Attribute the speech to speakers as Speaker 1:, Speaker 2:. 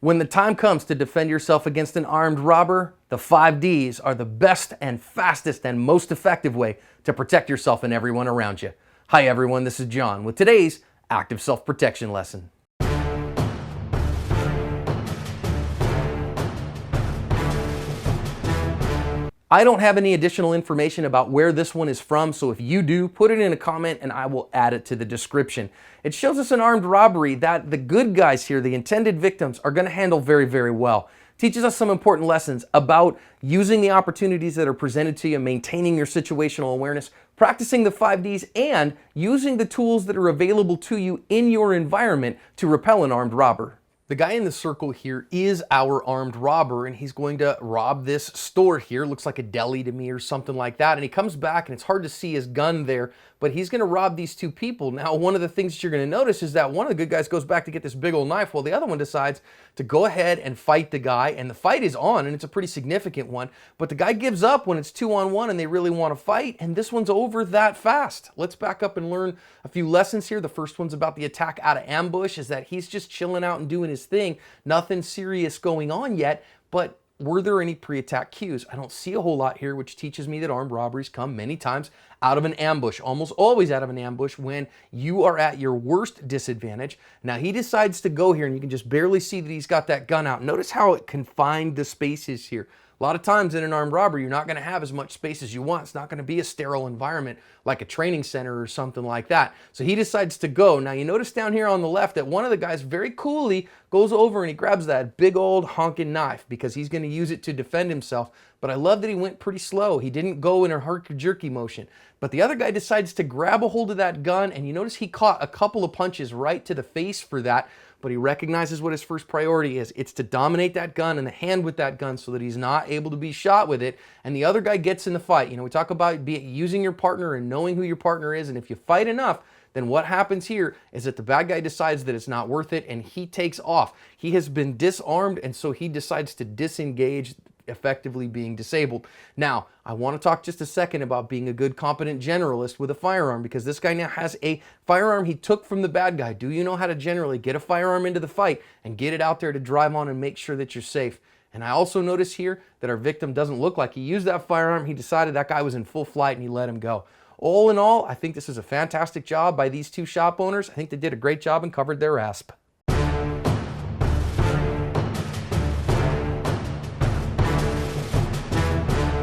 Speaker 1: When the time comes to defend yourself against an armed robber, the 5Ds are the best and fastest and most effective way to protect yourself and everyone around you. Hi everyone, this is John with today's active self-protection lesson. I don't have any additional information about where this one is from, so if you do, put it in a comment and I will add it to the description. It shows us an armed robbery that the good guys here, the intended victims, are going to handle very, very well. Teaches us some important lessons about using the opportunities that are presented to you, maintaining your situational awareness, practicing the 5Ds, and using the tools that are available to you in your environment to repel an armed robber. The guy in the circle here is our armed robber, and he's going to rob this store here. Looks like a deli to me or something like that. And he comes back, and it's hard to see his gun there, but he's going to rob these two people. Now, one of the things that you're going to notice is that one of the good guys goes back to get this big old knife, while the other one decides to go ahead and fight the guy. And the fight is on, and it's a pretty significant one. But the guy gives up when it's 2-on-1 and they really want to fight, and this one's over that fast. Let's back up and learn a few lessons here. The first one's about the attack out of ambush, is that he's just chilling out and doing his thing. Nothing serious going on yet, but were there any pre-attack cues? I don't see a whole lot here, which teaches me that armed robberies come many times out of an ambush, almost always out of an ambush when you are at your worst disadvantage. Now he decides to go here, and you can just barely see that he's got that gun out. Notice how it confined the spaces here. A lot of times in an armed robbery, you're not going to have as much space as you want. It's not going to be a sterile environment like a training center or something like that. So he decides to go. Now you notice down here on the left that one of the guys very coolly goes over and he grabs that big old honking knife because he's going to use it to defend himself. But I love that he went pretty slow. He didn't go in a herky-jerky motion. But the other guy decides to grab a hold of that gun, and you notice he caught a couple of punches right to the face for that. But he recognizes what his first priority is. It's to dominate that gun and the hand with that gun so that he's not able to be shot with it. And the other guy gets in the fight. You know, we talk about using your partner and knowing who your partner is. And if you fight enough, then what happens here is that the bad guy decides that it's not worth it and he takes off. He has been disarmed, and so he decides to disengage, effectively being disabled. Now, I want to talk just a second about being a good, competent generalist with a firearm, because this guy now has a firearm he took from the bad guy. Do you know how to generally get a firearm into the fight and get it out there to drive on and make sure that you're safe? And I also notice here that our victim doesn't look like he used that firearm. He decided that guy was in full flight and he let him go. All in all, I think this is a fantastic job by these two shop owners. I think they did a great job and covered their asp.